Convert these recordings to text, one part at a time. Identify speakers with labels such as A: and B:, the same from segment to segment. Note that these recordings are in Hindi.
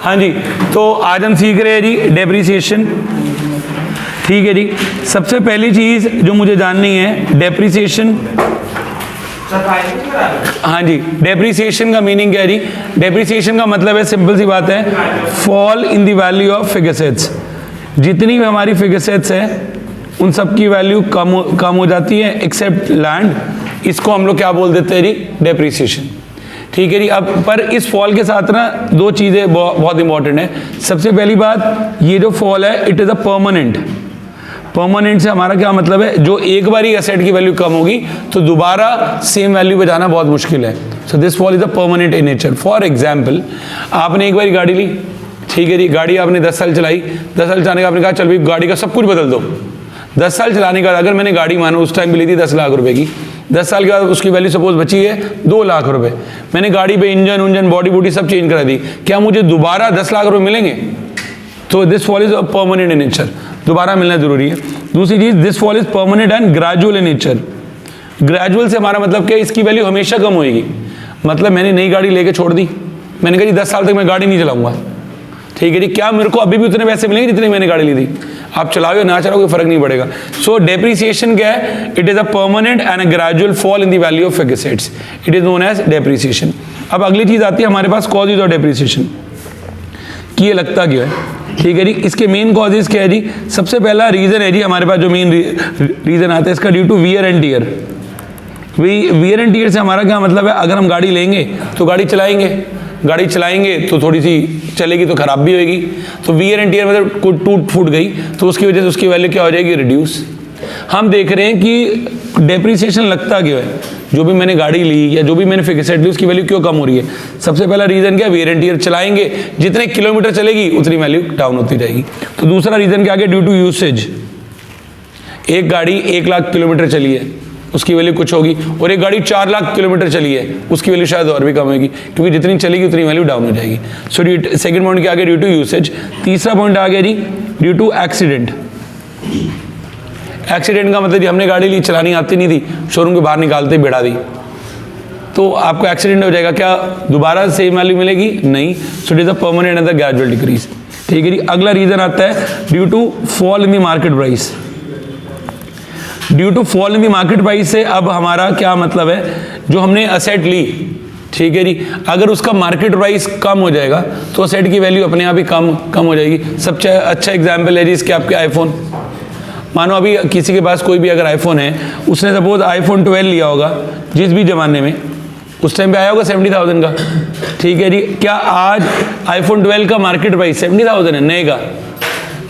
A: हाँ जी, तो आज हम सीख रहे हैं जी डेप्रिसिएशन। ठीक है जी, सबसे पहली चीज़ जो मुझे जाननी है डेप्रिसिएशन। हाँ जी, डेप्रिसिएशन का मीनिंग क्या है जी? डेप्रिसिएशन का मतलब है, सिंपल सी बात है, fall in the value of fixed assets. जितनी भी हमारी फिक्स्ड एसेट्स है उन सब की वैल्यू कम हो जाती है एक्सेप्ट लैंड। इसको हम लोग क्या बोल देते हैं जी? डेप्रिसिएशन। ठीक है जी। अब पर इस फॉल के साथ ना दो चीज़ें बहुत इंपॉर्टेंट है। सबसे पहली बात, ये जो फॉल है it is a permanent. Permanent से हमारा क्या मतलब है? जो एक बार ही एसेट की वैल्यू कम होगी तो दोबारा सेम वैल्यू पे जाना बहुत मुश्किल है। So this fall is a permanent in nature. For example, आपने एक बार गाड़ी ली, ठीक है जी, गाड़ी आपने 10 साल चलाई, 10 साल चलाने का आपने कहा चल भाई गाड़ी का सब कुछ बदल दो। 10 साल चलाने के बाद अगर मैंने गाड़ी मानो उस टाइम पे ली थी 10 लाख रुपए की, 10 साल के बाद उसकी वैल्यू सपोज बची है 2 लाख रुपए, मैंने गाड़ी पे इंजन बॉडी सब चेंज करा दी, क्या मुझे दोबारा 10 लाख रुपए मिलेंगे? तो this fall is permanent in nature, दोबारा मिलना जरूरी है। दूसरी चीज, this fall is permanent and gradual in nature. Gradual से हमारा मतलब क्या? इसकी वैल्यू हमेशा कम होगी। मतलब मैंने नई गाड़ी लेके छोड़ दी, मैंने कहा जी 10 साल तक मैं गाड़ी नहीं चलाऊंगा, ठीक है जी, क्या मेरे को अभी भी उतने पैसे मिलेंगे जितने मैंने गाड़ी ली थी? आप चलाओ या ना चलाओ कोई फर्क नहीं पड़ेगा। सो डेप्रिसिएशन क्या है? It is a permanent and a gradual fall in the value of fixed assets, it is known as depreciation. अब अगली चीज आती है हमारे पास कॉजेज ऑफ डेप्रिसिएशन कि ये लगता क्यों है। ठीक है जी, इसके मेन कॉजेज क्या है जी? सबसे पहला रीजन है जी हमारे पास जो मेन रीजन आता है इसका, due to wear and tear. Wear and tear से हमारा क्या मतलब है? अगर हम गाड़ी लेंगे तो गाड़ी चलाएंगे तो थोड़ी सी चलेगी तो खराब भी होगी। तो वियर एंड टियर मतलब कोई टूट फूट गई तो उसकी वजह से उसकी वैल्यू क्या हो जाएगी? रिड्यूस। हम देख रहे हैं कि डेप्रिसिएशन लगता क्यों है? जो भी मैंने गाड़ी ली या जो भी मैंने फिक्स्ड एसेट ली उसकी वैल्यू क्यों कम हो रही है? सबसे पहला रीजन क्या है? Wear and tier. चलाएंगे जितने किलोमीटर चलेगी उतनी वैल्यू डाउन होती जाएगी। तो दूसरा रीजन क्या आ गया? Due to usage. एक गाड़ी 1 लाख किलोमीटर चली है उसकी वैल्यू कुछ होगी, और एक गाड़ी 4 लाख किलोमीटर चली है उसकी वैल्यू शायद और भी कम होगी, क्योंकि जितनी चलेगी उतनी वैल्यू डाउन हो जाएगी। सो सेकंड पॉइंट क्या आ गया? Due to usage. तीसरा पॉइंट आ गया जी ड्यू टू एक्सीडेंट। एक्सीडेंट का मतलब जी हमने गाड़ी ली, चलानी आती नहीं थी, शोरूम के बाहर निकालते बिठा दी, तो आपको एक्सीडेंट हो जाएगा, क्या दोबारा सेम वैल्यू मिलेगी? नहीं। So it is a permanent and the gradual decrease. ठीक है जी। अगला रीजन आता है due to fall in the market price. Due to fall in the market price से अब हमारा क्या मतलब है? जो हमने असेट ली, ठीक है जी, अगर उसका मार्केट प्राइस कम हो जाएगा तो असेट की वैल्यू अपने आप ही कम हो जाएगी। सबसे अच्छा एग्जांपल है जी इसके आपके आईफोन। मानो अभी किसी के पास कोई भी अगर आईफोन है, उसने सपोज आईफोन 12 लिया होगा जिस भी ज़माने में, उस टाइम पे आया होगा 70,000 का, ठीक है जी। क्या आज आईफोन 12 का मार्केट प्राइस 70,000 है?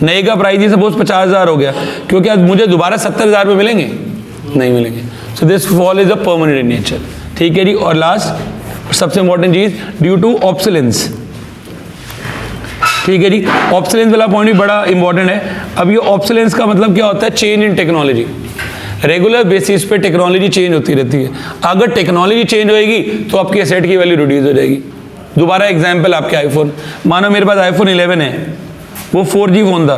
A: नए का प्राइस ही सपोज 50,000 हो गया, क्योंकि आज मुझे दोबारा 70,000 रुपये मिलेंगे? नहीं मिलेंगे। So this fall is a permanent in nature. ठीक है जी। और लास्ट सबसे इंपॉर्टेंट चीज, ड्यू टू ऑब्सोलेंस। ठीक है जी। ऑब्सोलेंस वाला पॉइंट भी बड़ा इंपॉर्टेंट है। अब ये ऑब्सोलेंस का मतलब क्या होता है? Change in technology. Regular basis पे टेक्नोलॉजी चेंज होती रहती है। अगर टेक्नोलॉजी चेंज होएगी तो आपकी एसेट की वैल्यू रिड्यूस हो जाएगी। दोबारा एग्जांपल, आपके आईफोन, मानो मेरे पास आईफोन 11 है, वो 4G फोन था,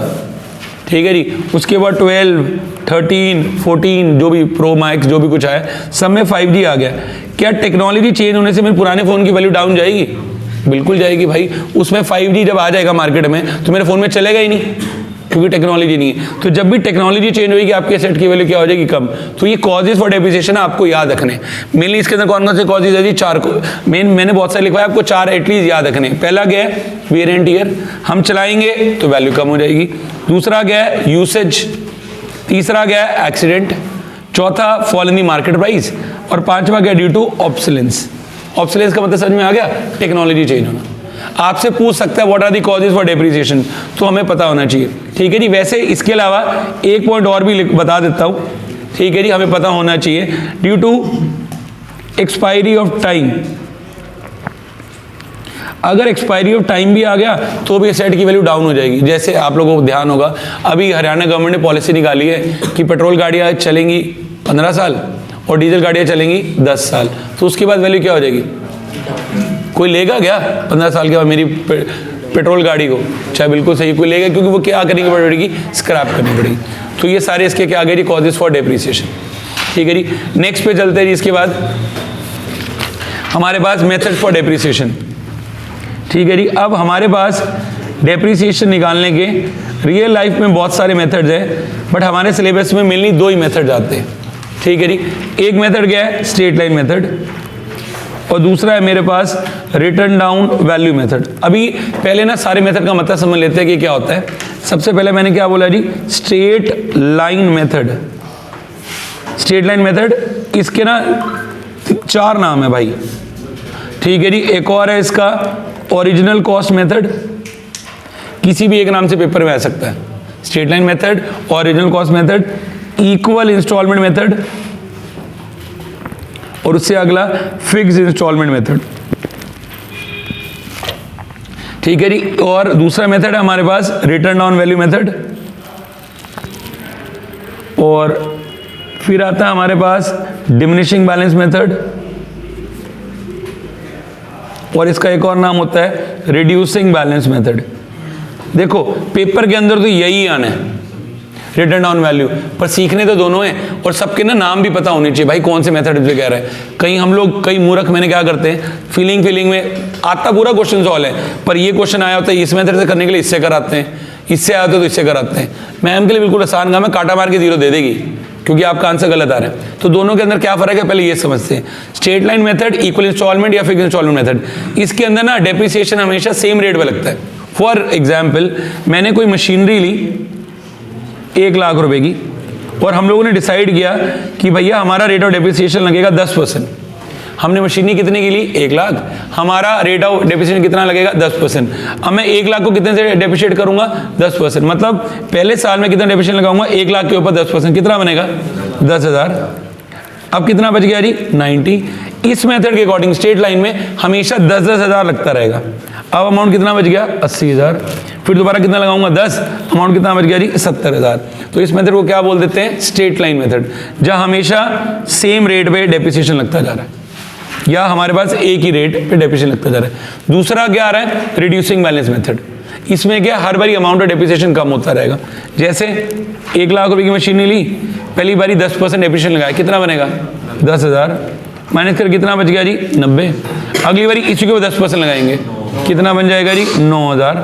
A: ठीक है जी। उसके बाद 12, 13, 14 जो भी प्रो मैक्स जो भी कुछ आया, सब में 5G आ गया। क्या टेक्नोलॉजी चेंज होने से मेरे पुराने फ़ोन की वैल्यू डाउन जाएगी? बिल्कुल जाएगी भाई। उसमें 5G जब आ जाएगा मार्केट में तो मेरे फ़ोन में चलेगा ही नहीं, क्योंकि टेक्नोलॉजी नहीं है। तो जब भी टेक्नोलॉजी चेंज होगी आपके एसेट की वैल्यू क्या हो जाएगी? कम। तो ये कॉजेज फॉर डेप्रिसिएशन आपको याद रखने। मेनली इसके अंदर कौन कौन से कॉजेज है जी? 4 को मैंने बहुत सारे लिखवाया, आपको 4 एटलीस्ट याद रखने। पहला क्या है? वियर एंड टियर, हम चलाएंगे तो वैल्यू कम हो जाएगी। दूसरा क्या है? यूसेज। तीसरा क्या है? एक्सीडेंट। चौथा fall in the market price. और पांचवा क्या? Due to obsolescence. ऑब्सोलेंस का मतलब समझ में आ गया? टेक्नोलॉजी चेंज होना। आपसे पूछ सकता है what are the causes for depreciation, तो हमें पता होना चाहिए। ठीक है जी। वैसे इसके अलावा एक पॉइंट और भी बता देता हूं, ठीक है जी, हमें पता होना चाहिए due to expiry of time. अगर एक्सपायरी ऑफ टाइम भी आ गया तो भी एसेट की वैल्यू डाउन हो जाएगी। जैसे आप लोगों को ध्यान होगा, अभी हरियाणा गवर्नमेंट ने पॉलिसी निकाली है कि पेट्रोल गाड़ियाँ चलेंगी 15 साल और डीजल गाड़ियाँ चलेंगी 10 साल, तो उसके बाद वैल्यू क्या हो जाएगी? कोई लेगा क्या 15 साल के बाद मेरी पेट्रोल गाड़ी को? चाहे बिल्कुल सही, कोई लेगा, क्योंकि वो क्या करनी पड़ेगी? स्क्रैप करनी पड़ेगी। तो ये सारे इसके क्या आ गए जी? Causes for depreciation. ठीक है जी। नेक्स्ट पे चलते हैं जी। इसके बाद हमारे पास मेथड फॉर डेप्रिसिएशन। ठीक है जी। अब हमारे पास डेप्रिसिएशन निकालने के रियल लाइफ में बहुत सारे मेथड्स हैं, बट हमारे सिलेबस में मेनली दो ही मेथड्स आते हैं। ठीक है जी। एक मेथड क्या है, स्ट्रेट लाइन मेथड, और दूसरा है मेरे पास रिटर्न डाउन वैल्यू मेथड। अभी पहले ना सारे मेथड का मतलब समझ लेते हैं कि क्या होता है। सबसे पहले मैंने क्या बोला जी, straight line method. Straight line method, इसके ना 4 नाम है भाई। ठीक है जी। एक और है इसका ओरिजिनल कॉस्ट मेथड, किसी भी एक नाम से पेपर में आ सकता है। Straight line method, original cost method, equal installment method, और उससे अगला फिक्स इंस्टॉलमेंट मेथड। ठीक है जी। और दूसरा मेथड है हमारे पास रिटर्न डाउन वैल्यू मेथड, और फिर आता है हमारे पास डिमिनिशिंग बैलेंस मेथड, और इसका एक और नाम होता है रिड्यूसिंग बैलेंस मेथड। देखो पेपर के अंदर तो यही आना है, रिटर्न डाउन वैल्यू, पर सीखने तो दोनों हैं, और सबके ना नाम भी पता होने चाहिए भाई, कौन से मेथड पे कह रहा है। कहीं हम लोग, कई मूर्ख मैंने क्या करते हैं, फीलिंग में आता पूरा क्वेश्चन सॉल्व है, पर ये क्वेश्चन आया होता है इस मेथड से करने के लिए इससे कराते हैं, इससे आया होता तो इससे कराते हैं। मैम के लिए बिल्कुल आसान काम है, काटा मार के 0 दे देगी क्योंकि आपका आंसर गलत आ रहा है। तो दोनों के अंदर क्या फर्क है, पहले ये समझते हैं। Straight line method, equal installment या फिक्स इंस्टॉलमेंट मेथड, इसके अंदर ना डेप्रिसिएशन हमेशा सेम रेट पे लगता है। फॉर एग्जाम्पल, मैंने कोई मशीनरी ली 1 लाख रुपए की, और हम लोगों ने डिसाइड किया कि भैया हमारा रेट ऑफ डेप्रिसिएशन लगेगा 10%। हमने मशीनरी कितने की ली, 1 लाख, हमारा रेट ऑफ डेप्रिसिएशन कितना लगेगा, 10%। अब मैं 1 लाख को कितने से डेप्रिशिएट करूंगा, 10%, मतलब पहले साल में कितना डेप्रिसिएशन लगाऊंगा, 1 लाख के ऊपर 10%, कितना बनेगा, 10,000। अब कितना बच गया जी, 90। इस मेथड के अकॉर्डिंग स्ट्रेट लाइन में हमेशा 10,000 लगता रहेगा। अब अमाउंट कितना बच गया, 80,000। फिर दोबारा कितना लगाऊंगा, 10, अमाउंट कितना बच गया जी, 70,000। तो इस मेथड को क्या बोल देते हैं, स्ट्रेट लाइन मेथड, जहां हमेशा सेम रेट पे डेप्रिसिएशन लगता जा रहा है, या हमारे पास एक ही रेट पे डेप्रिसिएशन लगता जा रहा है। दूसरा क्या आ रहा है, रिड्यूसिंग बैलेंस मेथड। इसमें क्या, हर बारी अमाउंट ऑफ डेप्रिसिएशन कम होता रहेगा। जैसे 1 लाख रुपए की मशीन ली, पहली बारी 10% डेप्रिसिएशन लगाया, कितना बनेगा, 10,000, माइनस कर कितना बच गया जी, 90। अगली बारी इसी के ऊपर 10% लगाएंगे, कितना बन जाएगा जी, 9,000,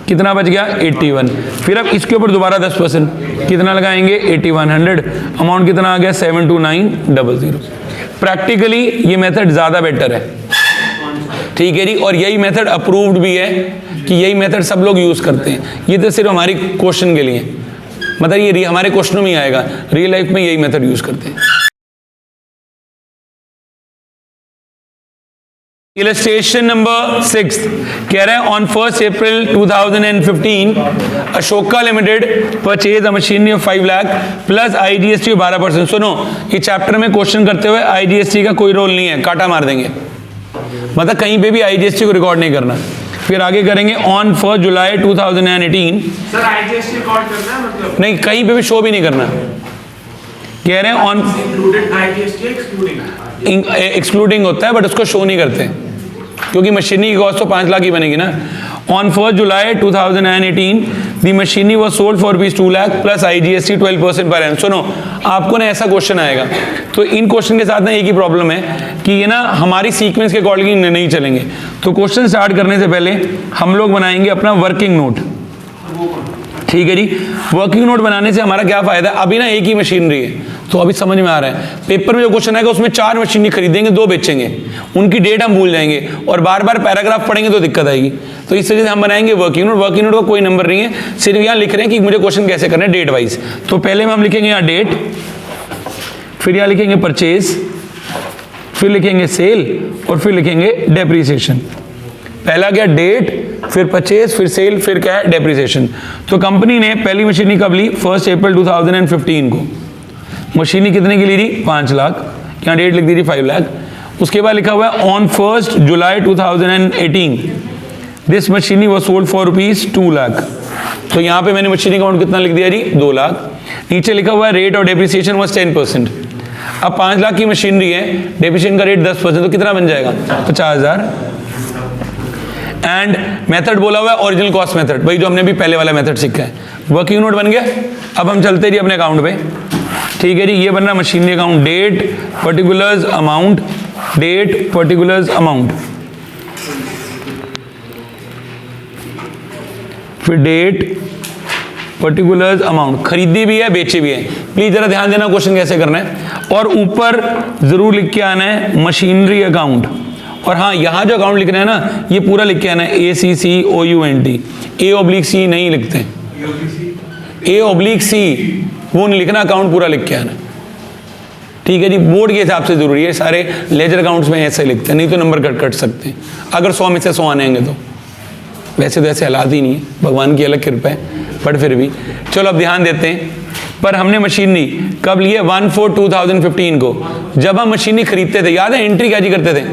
A: कितना बच गया, 81। फिर अब इसके ऊपर दोबारा 10%, कितना लगाएंगे, 8100, अमाउंट कितना आ गया, 72900। प्रैक्टिकली ये मेथड ज़्यादा बेटर है। ठीक है जी। और यही मेथड अप्रूव्ड भी है कि यही मेथड सब लोग यूज़ करते हैं। ये तो सिर्फ हमारी क्वेश्चन के लिए, मतलब ये हमारे क्वेश्चनों में आएगा, रियल लाइफ में यही मेथड यूज़ करते हैं। इलस्ट्रेशन नंबर 6 कह रहे हैं, on 1 April 2015 Ashoka limited purchase a machinery of 5 lakh plus IGST 12%। सुनो, ये चैप्टर में क्वेश्चन करते हुए IGST का कोई रोल नहीं है, काटा मार देंगे, मतलब कहीं पे भी IGST को रिकॉर्ड नहीं करना। फिर आगे करेंगे on 1 July 2018।
B: Sir IGST record करना है, मतलब
A: नहीं, कहीं पे भी शो भी नहीं करना। कह रहे हैं ऑन
B: इंक्लूडेड IGST
A: एक्सक्लूडिंग होता है, बट उसको शो नहीं करते क्योंकि मशीनरी की कॉस्ट तो 5 लाख की बनेगी ना। On 1 July 2018 the machinery was sold for ₹2 lakh plus IGST 12% per annum. सुनो, आपको ना ऐसा क्वेश्चन आएगा, तो इन क्वेश्चन के साथ ना एक ही प्रॉब्लम है कि ये ना हमारी सीक्वेंस के अकॉर्डिंग नहीं चलेंगे। तो क्वेश्चन स्टार्ट करने से पहले हम लोग बनाएंगे अपना वर्किंग नोट। ठीक है जी। वर्किंग नोट बनाने से हमारा क्या फायदा है, अभी ना एक ही मशीनरी है तो अभी समझ में आ रहा है। पेपर में जो क्वेश्चन आएगा उसमें 4 मशीनरी खरीदेंगे, 2 बेचेंगे, उनकी डेट हम भूल जाएंगे और बार बार पैराग्राफ पढ़ेंगे तो दिक्कत आएगी। तो इस वजह से हम बनाएंगे वर्किंग नोट। वर्किंग नोट का कोई नंबर नहीं है, सिर्फ यहाँ लिख रहे हैं कि मुझे क्वेश्चन कैसे करना है डेट वाइज। तो पहले में हम लिखेंगे यहाँ डेट, फिर यहाँ लिखेंगे परचेज, फिर लिखेंगे सेल, और फिर लिखेंगे डेप्रीसिएशन। पहला क्या, डेट, फिर परचेज, फिर सेल, फिर क्या है, डेप्रीसिएशन। तो कंपनी ने पहली मशीनरी कब ली, 1 अप्रैल 2015 को। मशीनरी कितने की ली थी, 5 लाख, यहाँ डेट लिख दी थी 5 लाख। उसके बाद लिखा हुआ है on 1 July 2018 this machinery was sold for ₹2 lakh. तो यहाँ पे मैंने मशीनरी का अमाउंट कितना लिख दिया जी, 2 लाख। नीचे लिखा हुआ है रेट और डेप्रीसिएशन वॉज 10%। अब 5 लाख की मशीनरी है, डेप्रीसिएशन का रेट 10%, तो कितना बन जाएगा, 50,000। एंड मेथड बोला हुआ है ओरिजिनल कॉस्ट मेथड, वही जो हमने भी पहले वाला मेथड सीखा है। वर्किंग नोट बन गया। अब हम चलते जी अपने अकाउंट पे। ठीक है जी, ये बन रहा machinery account, date particulars amount, date particulars amount. फिर डेट, पर्टिकुलर्स, अमाउंट, खरीदी भी है बेची भी है। प्लीज जरा ध्यान देना क्वेश्चन कैसे करना है। और ऊपर जरूर लिख के आना है मशीनरी अकाउंट। और हाँ, यहाँ जो अकाउंट लिखना है ना, ये पूरा लिख के आना है ACCOUNT। A/C नहीं लिखते, A/C वो नहीं लिखना, अकाउंट पूरा लिख के आना। ठीक है जी, बोर्ड के हिसाब से जरूरी है, सारे लेजर अकाउंट्स में ऐसे लिखते हैं, नहीं तो नंबर कट सकते हैं अगर 100 में से 100 आने तो। वैसे तो ऐसे हालात ही नहीं है, भगवान की अलग कृपा है, बट फिर भी चलो अब ध्यान देते हैं। पर हमने मशीनरी कब लिए? 1/4/2015 को, जब हम मशीनरी खरीदते थे। याद है एंट्री क्या जी करते थे?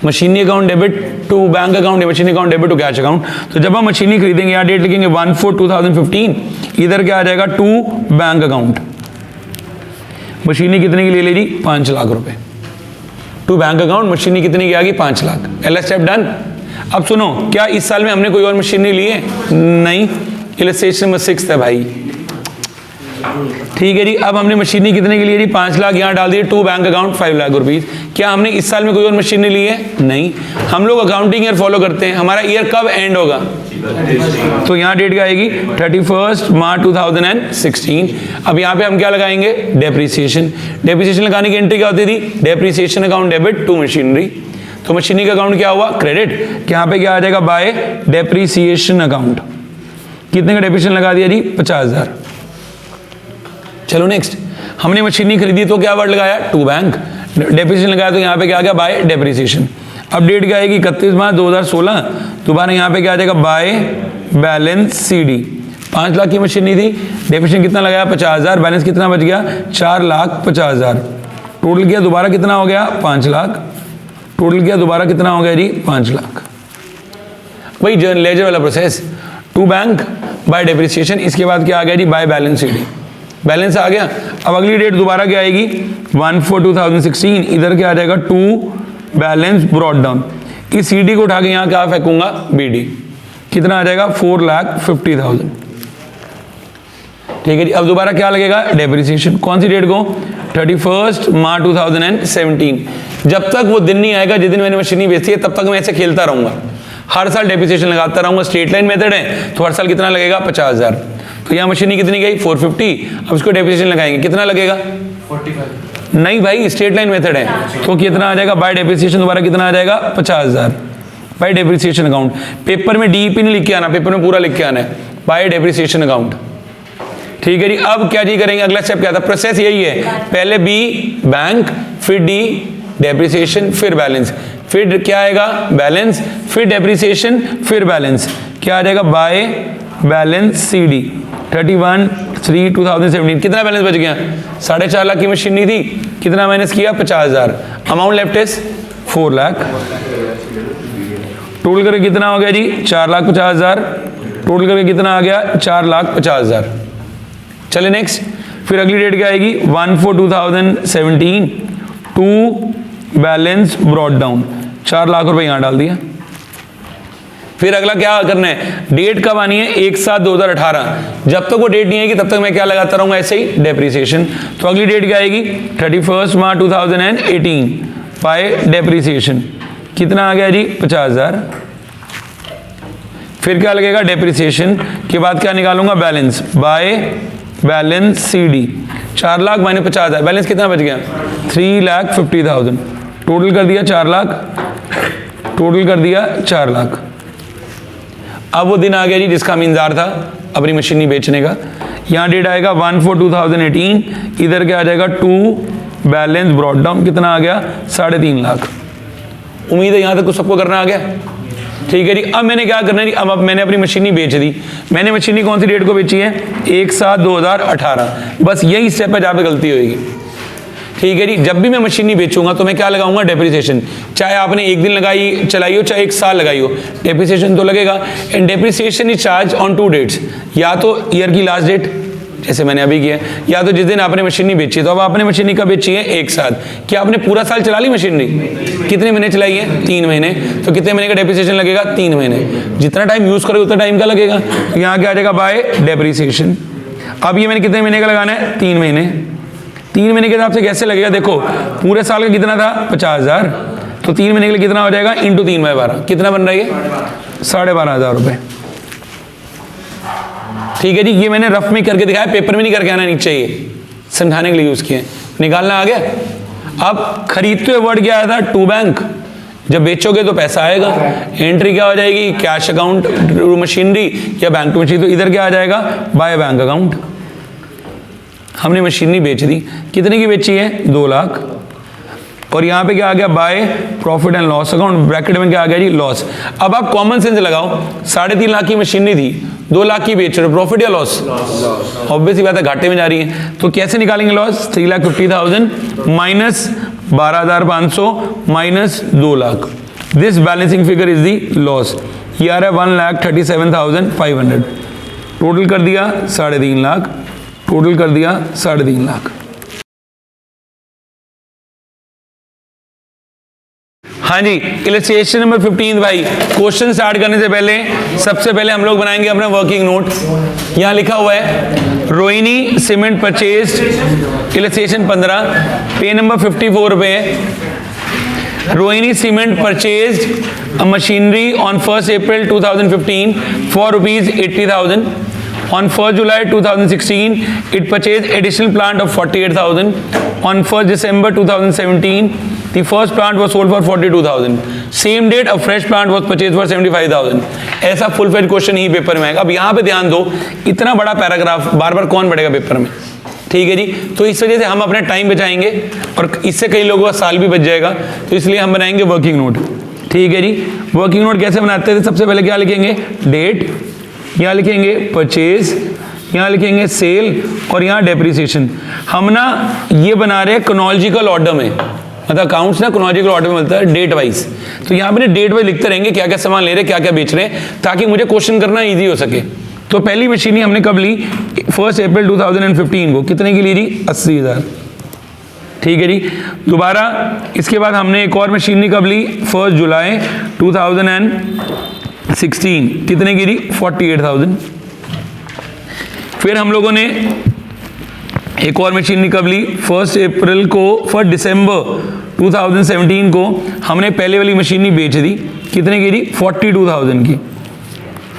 A: Machinery account debit to bank account, machinery account debit to cash account. तो जब हम मशीनरी खरीदेंगे, यहाँ डेट लिखेंगे 1/4/2015, इधर क्या आ जाएगा? To bank account. मशीनरी कितने की ले ली जी? 5 लाख रुपए। टू बैंक अकाउंट मशीनरी कितनी की आ गई? 5 लाख। पहला स्टेप डन। अब सुनो, क्या इस साल में हमने कोई और मशीनरी ली है? नहीं। इलस्ट्रेशन नंबर 6 है भाई। ठीक है जी, अब हमने मशीनरी कितने की ली है जी? 5 लाख। यहाँ डाल दिए to bank account 5 lakh rupees. क्या हमने इस साल में कोई और मशीनरी ली है? नहीं। हम लोग अकाउंटिंग ईयर फॉलो करते हैं, हमारा ईयर कब एंड होगा? तो यहाँ डेट क्या आएगी? 31 मार्च 2016। अब यहाँ पे हम क्या लगाएंगे? डेप्रिसिएशन। डेप्रिसिएशन लगाने की एंट्री क्या होती थी? Depreciation account debit to machinery. तो मशीनरी का अकाउंट क्या हुआ? क्रेडिट। यहाँ पे क्या आ जाएगा? By depreciation account. कितने का डेप्रिसिएशन लगा दिया जी? 50,000। चलो नेक्स्ट, हमने मशीनरी खरीदी तो क्या वर्ड लगाया? To bank. डेप्रिसिएशन लगाया तो यहाँ पे क्या आ गया? Bye depreciation. अब डेट क्या आएगी? 31 मार्च 2016। दोबारा यहाँ पे क्या आ जाएगा? Bye balance CD। 5 लाख की मशीनरी थी, डेप्रिसिएशन कितना लगाया? 50,000। बैलेंस कितना बच गया? 4,50,000। टोटल किया दोबारा कितना हो गया? 5 लाख। टोटल किया दोबारा कितना हो गया जी? 5 लाख। वही लेजर वाला process, to bank by depreciation. इसके बाद क्या आ गया जी? By balance CD। बैलेंस आ गया। अब अगली डेट दोबारा क्या आएगी? 1/4/2016। इधर क्या आ जाएगा? To balance brought down. इस CD को उठा के यहाँ क्या फेंकूंगा? BD। कितना आ जाएगा? 4,50,000। ठीक है जी, अब दोबारा क्या लगेगा? डेप्रिसिएशन। कौन सी डेट को? 31 मार्च 2017। जब तक वो दिन नहीं आएगा जिस दिन मैंने मशीनरी बेची है, तब तक मैं ऐसे खेलता रहूंगा, हर साल डेप्रिसिएशन लगाता रहूंगा। स्ट्रेट लाइन मेथड है तो हर साल कितना लगेगा? 50,000। तो यहाँ मशीनरी कितनी गई? 450। अब उसको डेप्रिसिएशन लगाएंगे, कितना लगेगा? 45। नहीं भाई, स्ट्रेट लाइन मेथड है तो कितना आ जाएगा? बाय डेप्रिसिएशन दोबारा कितना आ जाएगा? 50,000 बाय डेप्रिसिएशन अकाउंट। पेपर में DEP नहीं लिख के आना, पेपर में पूरा लिख के आना है, बाय डेप्रिसिएशन अकाउंट। ठीक है जी, अब क्या जी करेंगे? अगला स्टेप क्या था? प्रोसेस यही है, पहले B बैंक, फिर D डेप्रिसिएशन, फिर बैलेंस, फिर क्या आएगा? बैलेंस, फिर डेप्रिसिएशन, फिर बैलेंस। क्या आ जाएगा? Bye balance CD। 31/3/2017। कितना बैलेंस बच गया? 4.5 लाख की मशीनरी थी, कितना माइनस किया? 50,000। Amount left is 4 lakh. Total करके कितना हो गया जी? 4,50,000। टोटल करके कितना आ गया? 4,50,000। चले नेक्स्ट, फिर अगली डेट क्या आएगी? 1/4/2017। To balance brought down. 4 lakh रुपए यहाँ डाल दिया। फिर अगला क्या करना है? डेट कब आनी है? 1/7/2018। जब तक वो डेट नहीं आएगी तब तक मैं क्या लगाता रहूंगा? ऐसे ही डेप्रिसिएशन। तो अगली डेट क्या आएगी? 31 मार्च 2018 बाय डेप्रिसिएशन। कितना आ गया जी? 50,000। फिर क्या लगेगा? डेप्रिसिएशन के बाद क्या निकालूंगा? Balance, bye balance CD। 4 lakh minus 50,000, balance कितना बच गया? 3,50,000। टोटल कर दिया 4 लाख। टोटल कर दिया 4 लाख। अब वो दिन आ गया जी जिसका हमें इंतजार था अपनी मशीनरी बेचने का। यहाँ डेट आएगा 1/4/2018। इधर क्या आ जाएगा? To balance brought down. कितना आ गया? 3.5 लाख। उम्मीद है यहाँ तक कुछ सबको करना आ गया। ठीक है जी, अब मैंने क्या करना है जी? अब मैंने अपनी मशीनरी बेच दी। मैंने मशीनरी कौन सी डेट को बेची है? 1/7/2018। बस यही स्टेप है जहाँ पे गलती होगी। ठीक है जी, जब भी मैं मशीनरी बेचूंगा तो मैं क्या लगाऊंगा? डेप्रिसिएशन। चाहे आपने एक दिन लगाई चलाई हो, चाहे 1 साल लगाई हो, डेप्रिसिएशन तो लगेगा। And depreciation is charge on 2 dates, या तो ईयर की लास्ट डेट जैसे मैंने अभी किया, या तो जिस दिन आपने मशीनरी बेची है। तो अब आपने मशीनरी कब बेची है? 1 साल। क्या आपने पूरा साल चला ली मशीनरी? कितने महीने चलाई है? 3 महीने। तो कितने महीने का डेप्रिसिएशन लगेगा? 3 महीने। जितना टाइम यूज करोगे उतना टाइम का लगेगा। तो यहाँ क्या आ जाएगा? By depreciation. अब ये मैंने कितने महीने का लगाना है? 3 महीने। 3 महीने के हिसाब से कैसे लगेगा? देखो, पूरे साल का कितना था? 50,000। तो 3 महीने के लिए कितना हो जाएगा? इंटू 3/12। कितना बन रहा है? 12,500 रुपए। ठीक है जी, ये मैंने रफ में करके दिखाया, पेपर में नहीं करके आना नीचे, ये समझाने के लिए यूज किए। निकालना आ गया। अब खरीदते हुए वर्ड क्या आया था? To bank. जब बेचोगे तो पैसा आएगा। एंट्री क्या हो जाएगी? कैश अकाउंट टू मशीनरी या बैंक टू मशीनरी। तो इधर क्या आ जाएगा? By bank account. हमने मशीनरी बेच दी, कितने की बेची है? 2 लाख। और यहाँ पे क्या आ गया? By profit and loss account, bracket में क्या आ गया जी? लॉस। अब आप कॉमन सेंस लगाओ, 3.5 लाख की मशीनरी थी, 2 लाख की बेच रहे हो, प्रॉफिट या लॉस? ऑब्वियसली बात है, घाटे में जा रही है। तो कैसे निकालेंगे loss? 3,50,000 minus 12,500 minus 2 lakh. This balancing figure is the loss. ये आ रहा है 1,37,500। टोटल कर दिया 3.5 लाख, टोटल कर दिया 3.5 लाख। हाँ जी, इलस्ट्रेशन नंबर 15 भाई। क्वेश्चन स्टार्ट करने से पहले सबसे पहले हम लोग बनाएंगे अपना वर्किंग नोट। यहाँ लिखा हुआ है रोहिणी सीमेंट परचेज, इलस्ट्रेशन 15, पे नंबर 54 रुपये। Rohini cement purchase machinery on 1st April 2015 for ₹80,000. On 1st July 2016, it purchased additional plant of 48,000. On 1st December 2017, the first plant was sold for 42,000. Same date, a fresh plant was purchased for 75,000. ऐसा फुल फ्लेज क्वेश्चन ही पेपर में आएगा। अब यहाँ पे ध्यान दो, इतना बड़ा पैराग्राफ बार बार कौन पढ़ेगा पेपर में? ठीक है जी, तो इस वजह से हम अपना टाइम बचाएंगे और इससे कई लोगों का साल भी बच जाएगा। तो इसलिए हम बनाएंगे वर्किंग नोट। ठीक है जी, वर्किंग नोट कैसे बनाते थे? सबसे पहले क्या लिखेंगे? डेट, यहाँ लिखेंगे परचेज, यहाँ लिखेंगे सेल और यहाँ डेप्रिसिएशन। हम ना ये बना रहे हैं क्रोनोलॉजिकल ऑर्डर में, मतलब अकाउंट्स ना क्रोनोलॉजिकल ऑर्डर में मिलता है डेट वाइज। तो यहाँ पे डेट वाइज लिखते रहेंगे क्या क्या सामान ले रहे हैं, क्या क्या बेच रहे हैं, ताकि मुझे क्वेश्चन करना ईजी हो सके। तो पहली मशीनरी हमने कब ली? 1st April 2015 को। कितने की ली थी? 80,000। ठीक है जी, दोबारा इसके बाद हमने एक और मशीनरी कब ली? 1st July 2016। कितने की थी? 48,000। फिर हम लोगों ने एक और मशीनरी कब ली? 1st April को। 1st December 2017 को हमने पहले वाली मशीनरी बेच दी। कितने की थी? 42,000 की।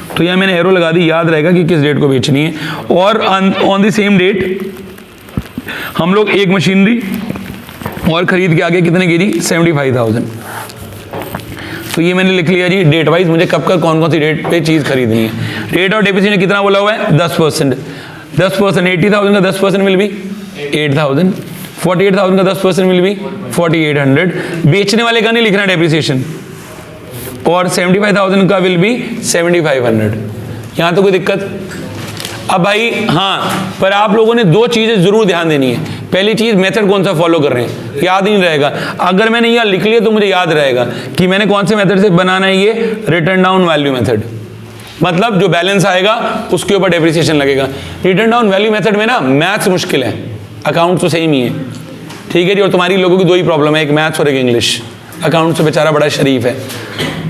A: तो यहाँ मैंने एरो लगा दी, याद रहेगा कि किस डेट को बेचनी है। और ऑन द सेम डेट हम लोग एक मशीनरी और खरीद के आगे कितने की थी? 75,000। तो ये मैंने लिख लिया जी डेट वाइज, मुझे कब कब कौन कौन सी डेट पे चीज़ खरीदनी है। रेट ऑफ डेप्रिसिएशन कितना बोला हुआ है? 10%। 10%, 80,000 का 10% विल बी 8,000। 48,000 का 10% विल बी 4,800। बेचने वाले का नहीं लिखना डेप्रिसिएशन। और 75,000 का विल बी 7,500। यहाँ तो कोई दिक्कत? अब भाई हाँ, पर आप लोगों ने 2 चीज़ें जरूर ध्यान देनी है। पहली चीज़, मेथड कौन सा फॉलो कर रहे हैं, याद ही नहीं रहेगा। अगर मैंने यहाँ लिख लिया तो मुझे याद रहेगा कि मैंने कौन से मेथड से बनाना है। ये रिटर्न डाउन वैल्यू मेथड, मतलब जो बैलेंस आएगा उसके ऊपर डेप्रिसिएशन लगेगा। रिटर्न डाउन वैल्यू मेथड में ना मैथ्स मुश्किल है, अकाउंट तो सेम ही है। ठीक है जी, और तुम्हारी लोगों की 2 ही प्रॉब्लम है, एक मैथ्स और एक इंग्लिश। अकाउंट से बेचारा बड़ा शरीफ है।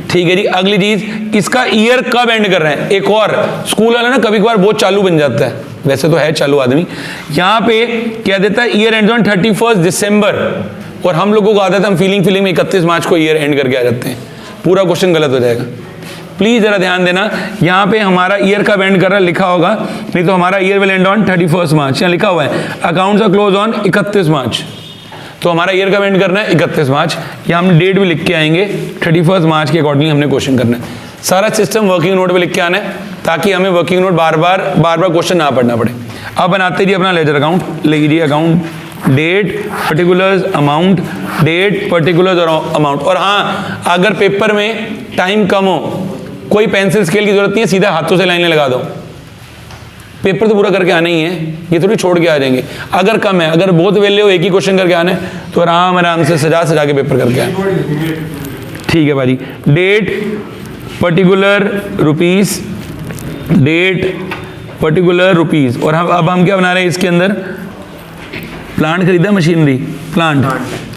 A: ठीक है जी, अगली चीज, इसका ईयर कब एंड कर रहे हैं। एक और स्कूल वाला ना कभी कभार बहुत चालू बन जाता है, वैसे तो है चालू आदमी। यहाँ पे क्या देता है? ईयर एंड ऑन 31 दिसंबर। और हम लोगों को आदत है, हम फीलिंग में 31 मार्च को ईयर एंड करके आ जाते हैं। पूरा क्वेश्चन गलत हो जाएगा। प्लीज जरा ध्यान देना, यहाँ पे हमारा ईयर कब एंड कर रहा है लिखा होगा, नहीं तो हमारा ईयर विल एंड ऑन 31 मार्च। यहाँ लिखा हुआ है accounts are close on 31 March. तो हमारा ईयर कब एंड करना है? 31 मार्च। या हम डेट भी लिख के आएंगे, 31 मार्च के अकॉर्डिंगली हमने क्वेश्चन करना है। सारा सिस्टम वर्किंग नोट पे लिख के आना है, ताकि हमें वर्किंग नोट बार बार क्वेश्चन ना पढ़ना पड़े। अब बनाते जी अपना लेजर अकाउंट। लिखिए account, date, particulars, amount, date, particulars और अमाउंट। और हाँ, अगर पेपर में टाइम कम हो, कोई पेंसिल स्केल की जरूरत नहीं है, सीधा हाथों से लाइनें लगा दो। पेपर तो पूरा करके आना ही है, ये थोड़ी छोड़ के आ जाएंगे। अगर कम है, अगर बहुत वेले हो, एक ही क्वेश्चन करके आना है, तो आराम से सजा के पेपर करके आए। ठीक है भाई, date, particular, rupees, date, particular, rupees. और अब हम क्या बना रहे हैं इसके अंदर? प्लांट खरीदा, मशीनरी, प्लांट,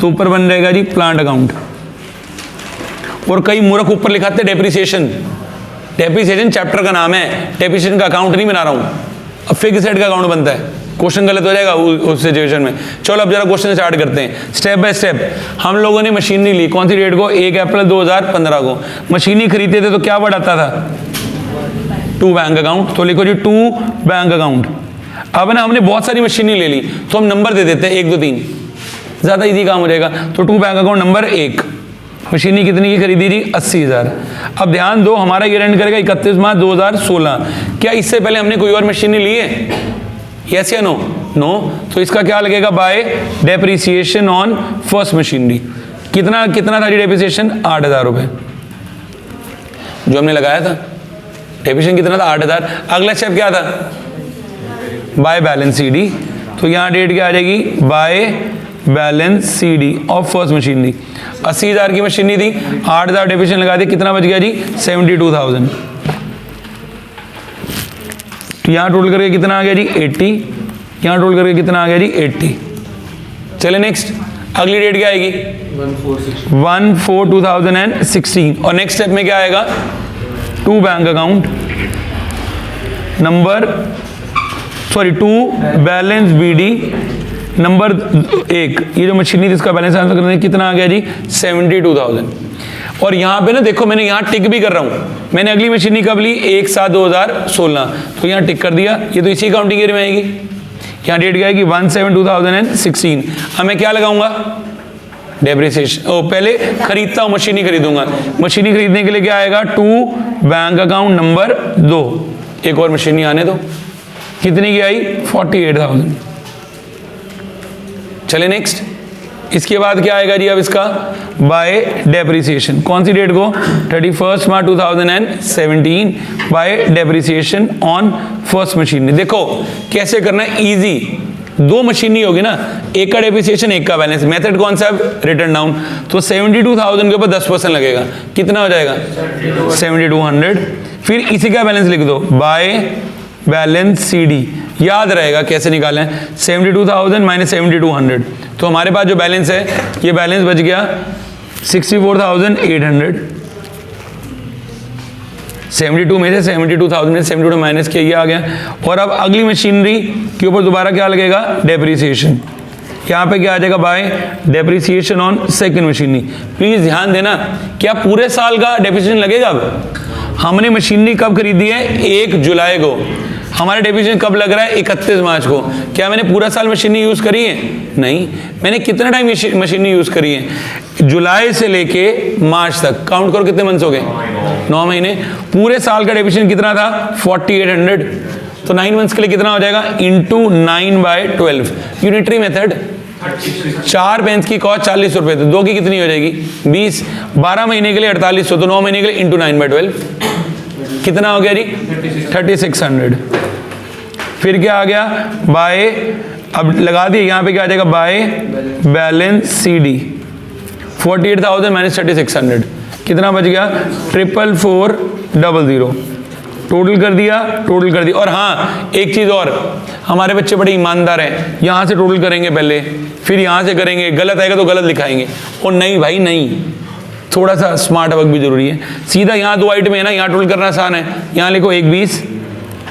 A: तो ऊपर बन जाएगा जी प्लांट अकाउंट। और कई मूर्ख ऊपर लिखाते डेप्रिसिएशन। डेप्रिसिएशन चैप्टर का नाम है, डेप्रिसिएशन का अकाउंट नहीं बना रहा हूं। अब फिक्स एसेट का अकाउंट बनता है, क्वेश्चन गलत हो जाएगा उस सिचुएशन में। चलो अब जरा क्वेश्चन स्टार्ट करते हैं स्टेप बाय स्टेप। हम लोगों ने मशीनरी ली, कौन सी डेट को? 1 अप्रैल 2015 को। मशीनरी खरीदते थे तो क्या वर्ड आता था? टू बैंक अकाउंट, तो लिखो जी टू बैंक अकाउंट। अब ना हमने बहुत सारी मशीनें ले ली तो हम नंबर दे देते हैं 1 2 3, ज़्यादा इजी काम हो जाएगा। तो टू बैंक अकाउंट नंबर 1, मशीनी कितनी की खरीदी थी 80,000। अब ध्यान दो हमारा ईयर एंड करेगा 31 मार्च 2016। क्या इससे पहले हमने कोई और मशीनें ली है? यस या नो? नो। तो इसका क्या लगेगा? Bye depreciation on first machinery. कितना था जी डेप्रिसिएशन? 8,000 रुपये जो हमने लगाया था। डेप्रिसिएशन कितना था? 8,000। अगला स्टेप क्या था? Bye balance CD। तो यहाँ डेट क्या आ जाएगी? Bye balance CD of first machinery. 80,000 की मशीनरी थी, 8,000 डेप्रिसिएशन लगा दी, कितना बच गया जी? 72,000। तो यहाँ टोटल करके कितना आ गया जी? 80। यहाँ टोटल करके कितना आ गया जी? 80। चले नेक्स्ट, अगली डेट क्या आएगी? 1/4/2016। और नेक्स्ट स्टेप में क्या आएगा? To bank account number to balance BD number 1। ये जो मशीनरी थी इसका बैलेंस ट्रांसफर करने कितना आ गया जी? 72,000। और यहाँ पे ना देखो मैंने यहाँ टिक भी कर रहा हूँ, मैंने अगली मशीनरी कब ली? 1/7/2016। तो यहाँ टिक कर दिया, ये तो इसी अकाउंटिंग ईयर में आएगी। यहाँ डेट क्या आएगी? 1/7/2016। अब मैं क्या लगाऊंगा? डेप्रिसिएशन। पहले खरीदता हूँ, मशीनरी खरीदूंगा। मशीनरी खरीदने के लिए क्या आएगा? To bank account number 2। एक और मशीनरी आने दो, कितनी की आई? 48,000। चले नेक्स्ट, इसके बाद क्या आएगा जी? अब इसका बाय डेप्रिसिएशन कौन सी डेट को? 31 मार्च 2017 bye depreciation on first machinery. देखो कैसे करना है, इजी। 2 मशीनरी होगी ना, एक का डेप्रिसिएशन एक का बैलेंस। मेथड कौन सा है? Return down. तो 72,000 के ऊपर 10% लगेगा, कितना हो जाएगा? 7200। फिर इसी का बैलेंस लिख दो, बाय बैलेंस CD। याद रहेगा कैसे निकालें? 72,000 माइनस 7200। तो हमारे पास जो बैलेंस है, ये बैलेंस बच गया 64,800। 72 में से 72,000 में 72 माइनस किया, ये आ गया। और अब अगली मशीनरी के ऊपर दोबारा क्या लगेगा? डेप्रिसिएशन। यहाँ पे क्या आ जाएगा? By depreciation on second machinery. Please ध्यान देना, क्या पूरे साल का डेप्रिसिएशन लगेगा? अब हमने मशीनरी कब खरीदी है? 1 जुलाई को। हमारा डेप्रिसिएशन कब लग रहा है? 31 मार्च को। क्या मैंने पूरा साल मशीनरी यूज करी है? नहीं। मैंने कितना टाइम मशीनरी यूज करी है? जुलाई से लेके मार्च तक। काउंट करो कितने मंथ्स हो गए? 9 महीने। पूरे साल का डेप्रिसिएशन कितना था? 4800। तो 9 मंथ्स के लिए कितना हो जाएगा? इंटू 9/12। Unitary method. 4 पेंस की कॉस्ट 40 रुपए, तो 2 की कितनी हो जाएगी? 20। 12 महीने के लिए 4800, तो 9 महीने के लिए इंटू 9/12 कितना हो गया जी? 3600। फिर क्या आ गया? बाय, अब लगा दिए यहाँ पे क्या आ जाएगा? बाय बैलेंस CD 48,000 माइनस 3600 कितना बच गया? 44400। टोटल कर दिया, टोटल कर दिया। और हाँ एक चीज़ और, हमारे बच्चे बड़े ईमानदार हैं, यहाँ से टोटल करेंगे पहले, फिर यहाँ से करेंगे, गलत आएगा तो गलत लिखाएंगे। और नहीं भाई नहीं, थोड़ा सा स्मार्ट वर्क भी जरूरी है। सीधा यहाँ 2 आइटम है ना, यहाँ टोटल करना आसान है। यहाँ लिखो 120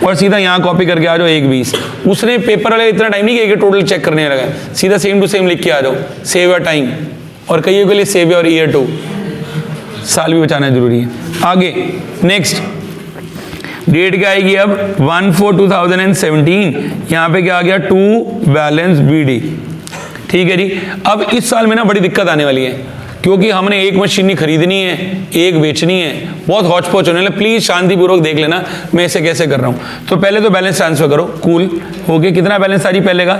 A: और सीधा यहाँ कॉपी करके आ जाओ 120। उसने पेपर वाले इतना टाइम नहीं किया कि टोटल चेक करने लगा, सीधा सेम टू सेम लिख के आ जाओ। सेव योर टाइम, और कईयों के लिए सेव योर ईयर टू, साल भी बचाना जरूरी है। आगे नेक्स्ट डेट क्या आएगी? अब 1/4/2017। यहाँ पे क्या आ गया? To balance BD। ठीक है जी। अब इस साल में ना बड़ी दिक्कत आने वाली है, क्योंकि हमने एक मशीनरी खरीदनी है, एक बेचनी है, बहुत हौच पौच होने लगे। प्लीज शांतिपूर्वक देख लेना मैं इसे कैसे कर रहा हूँ। तो पहले तो बैलेंस ट्रांसफर करो, कूल हो गया। कितना बैलेंस था जी पहले का?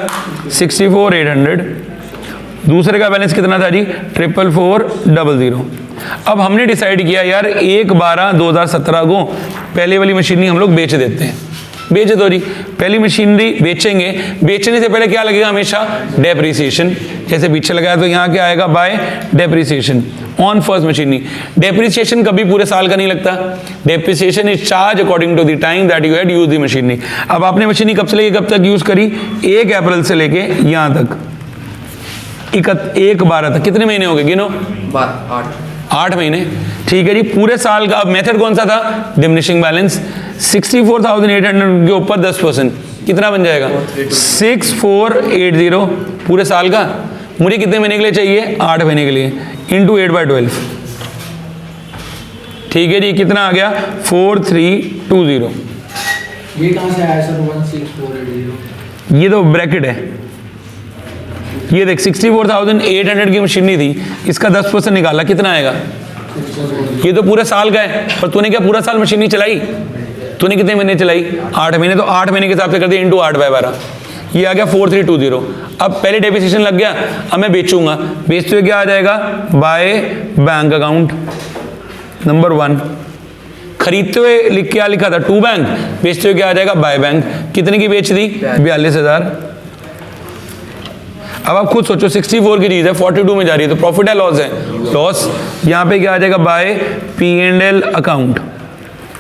A: 64,800। दूसरे का बैलेंस कितना था जी? 44400। अब हमने डिसाइड किया यार 1/12/2017 को पहले वाली मशीनरी हम लोग बेच देते हैं। बेच दो जी, पहली मशीनरी बेचेंगे। बेचने से पहले क्या लगेगा? हमेशा डेप्रिसिएशन। जैसे पीछे लगाया तो यहाँ क्या आएगा? By depreciation on first machinery. Depreciation कभी पूरे साल का नहीं लगता। Depreciation is charge according to the time that you had used the machinery. अब आपने मशीनरी कब से लेके कब तक यूज करी? 1 अप्रैल से लेके यहाँ तक 1/12 तक। कितने महीने हो गए गिनो? 8 महीने। ठीक है जी। पूरे साल का अब मेथड कौन सा था? Diminishing balance. 64,800 के ऊपर 10% कितना बन जाएगा? 6480 पूरे साल का। मुझे कितने महीने के लिए चाहिए? 8 महीने के लिए, इंटू 8/12। ठीक है जी। कितना आ गया? 4320।
C: ये कहाँ से आया सर 16480?
A: ये तो ब्रैकेट है, ये देख 64,800 की मशीनरी थी, इसका 10% निकाला, कितना आएगा? ये तो पूरे साल का है, पर तूने क्या पूरा साल मशीनरी चलाई? तूने कितने महीने चलाई? 8 महीने, तो 8 महीने के हिसाब से कर दिया इंटू 8/12, ये आ गया 4320। अब पहले डेप्रिसिएशन लग गया, अब मैं बेचूंगा, बेचते हुए क्या आ जाएगा? By bank account number 1। खरीदते हुए क्या लिखा था? टू बैंक, बेचते हुए क्या आ जाएगा? By bank. कितने की बेच दी? 42,000। अब आप खुद सोचो 64 की चीज है 42 में जा रही है, तो प्रॉफिट है लॉस है? लॉस। यहाँ पे क्या आ जाएगा? बाय P&L अकाउंट,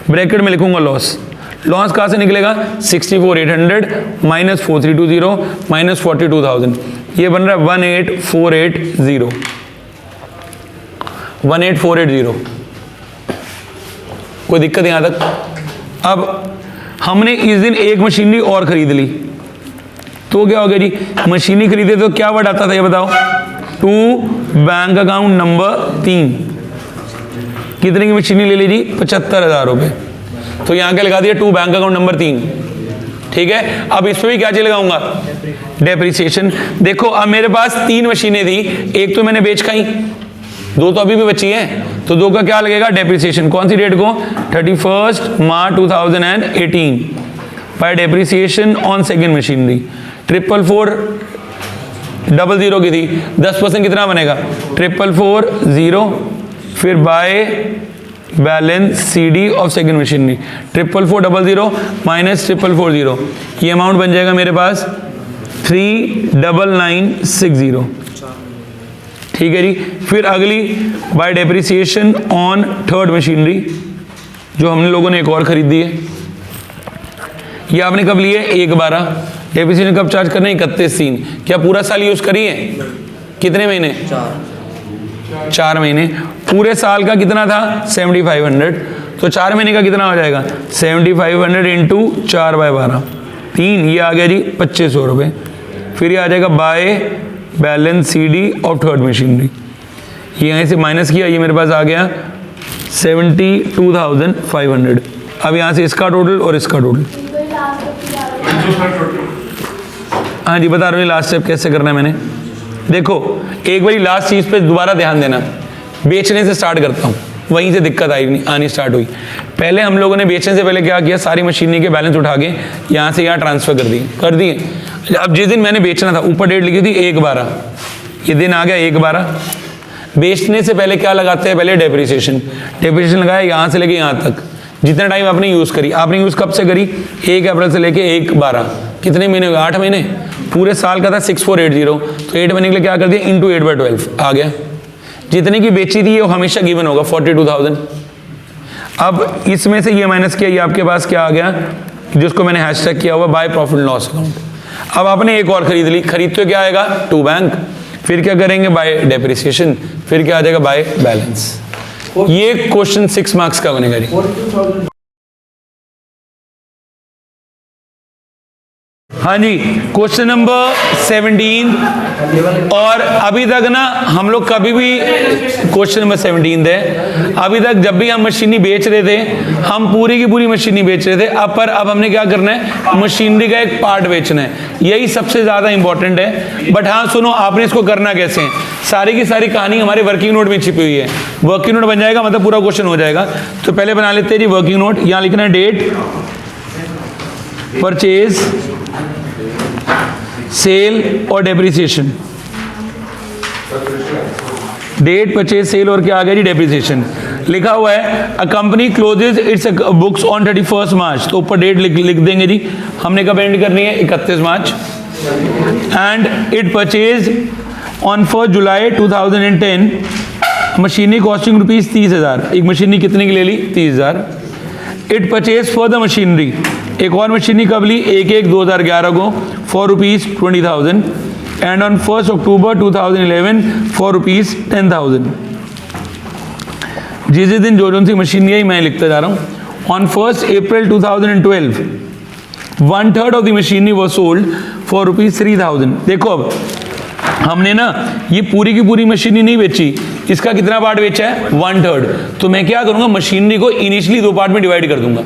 A: ब्रैकेट में लिखूंगा लॉस। लॉस कहाँ से निकलेगा? 64,800 माइनस 4320 माइनस 42,000, ये बन रहा है 18,480, 18,480। कोई दिक्कत यहाँ तक? अब हमने इस दिन एक मशीनरी और खरीद ली, तो क्या हो गया जी? मशीनरी खरीदे तो क्या वर्ड आता था ये बताओ? To bank account number 3। कितने की मशीनरी ले ली जी? 75,000 रुपये। तो यहाँ क्या लगा दिया? To bank account number 3। ठीक है, अब इस पर भी क्या चीज लगाऊंगा? डेप्रिसिएशन। देखो अब मेरे पास 3 मशीनें थी, एक तो मैंने बेच खाई, 2 तो अभी भी बची हैं, तो 2 का क्या लगेगा? डेप्रिसिएशन। कौन सी डेट को? 31 मार्च 2018 bye depreciation on second machinery. 44400 की थी, 10% कितना बनेगा? 444,000, फिर bye balance CD of second machinery 44400 minus 444,000, ये अमाउंट बन जाएगा मेरे पास 39960। ठीक है जी। फिर अगली bye depreciation on third machinery, जो हम लोगों ने एक और खरीदी है, ये आपने कब लिए? 1/12। डेप्रिसिएशन कब चार्ज करना है? 31/3। क्या पूरा साल यूज करिए? कितने महीने? 4 महीने। पूरे साल का कितना था? 7500, तो 4 महीने का कितना हो जाएगा? 7500 इंटू 4/12, 3, ये आ गया जी 2500 रुपये। फिर ये आ जाएगा bye balance CD of third machinery, ये यहाँ से माइनस किया, ये मेरे पास आ गया 72,500। अब यहाँ से इसका टोटल और इसका टोटल। हाँ जी, बता रहा हूँ लास्ट स्टेप कैसे करना है मैंने। देखो एक बारी लास्ट चीज़ पे दोबारा ध्यान देना। बेचने से स्टार्ट करता हूँ, वहीं से दिक्कत आनी स्टार्ट हुई। पहले हम लोगों ने बेचने से पहले क्या किया? सारी मशीनरी के बैलेंस उठा के यहाँ से यहाँ ट्रांसफ़र कर दिए। अब जिस दिन मैंने बेचना था ऊपर डेट लिखी थी 1/12, ये दिन आ गया 1/12। बेचने से पहले क्या लगाते हैं? पहले डेप्रिसिएशन लगाया यहाँ से लेके यहाँ तक, जितना टाइम आपने यूज़ करी। आपने यूज़ कब से करी? 1 अप्रैल से लेके 1/12, कितने महीने हुए? 8 महीने। पूरे साल का था 6480, तो 8 महीने के लिए क्या कर दिया? इंटू 8/12 आ गया। जितने की बेची थी वो हमेशा गिवन होगा 42,000। अब इसमें से ये माइनस किया, ये आपके पास क्या आ गया? जिसको मैंने हैशटैग किया हुआ बाय प्रॉफिट लॉस अकाउंट। अब आपने एक और खरीद ली, खरीदते क्या आएगा? टू बैंक, फिर क्या करेंगे? बाय डेप्रिसिएशन, फिर क्या आ जाएगा? By balance. ये क्वेश्चन 6 मार्क्स का बनेगा जी।
C: 42,000।
A: हाँ जी, क्वेश्चन नंबर 17। और अभी तक ना हम लोग कभी भी क्वेश्चन नंबर 17 थे, अभी तक जब भी हम मशीनरी बेच रहे थे हम पूरी की पूरी मशीनरी बेच रहे थे। अब हमने क्या करना है? मशीनरी का एक पार्ट बेचना है, यही सबसे ज़्यादा इंपॉर्टेंट है। बट हाँ सुनो, आपने इसको करना कैसे है? सारी की सारी कहानी हमारे वर्किंग नोट में छिपी हुई है। वर्किंग नोट बन जाएगा मतलब पूरा क्वेश्चन हो जाएगा। तो पहले बना लेते हैं जी वर्किंग नोट। यहाँ लिखना है डेट, परचेज, सेल और डेप्रिसिएशन। डेट, परचेज, सेल और क्या आ गया जी? डेप्रिसिएशन। लिखा हुआ है a company closes its books on 31 March, तो ऊपर डेट लिख देंगे जी। हमने कब एंड करनी है? 31 मार्च। And it purchase on 1 July 2010 machinery costing rupees 30,000। एक मशीनरी कितने की ले ली? 30,000। It purchase for the machinery, एक और मशीनरी कब ली? 1/1/2011 को for rupees 20,000 and on 1 October 2011 for rupees 10,000। जिस दिन जो सी मशीनरी आई मैं लिखता जा रहा हूँ। On 1 April 2012 1/3 of the machinery was sold for rupees 3,000। देखो अब हमने ना ये पूरी की पूरी मशीनरी नहीं बेची, इसका कितना पार्ट बेचा है? 1/3। तो मैं क्या करूंगा? मशीनरी को इनिशियली 2 पार्ट में डिवाइड कर दूंगा।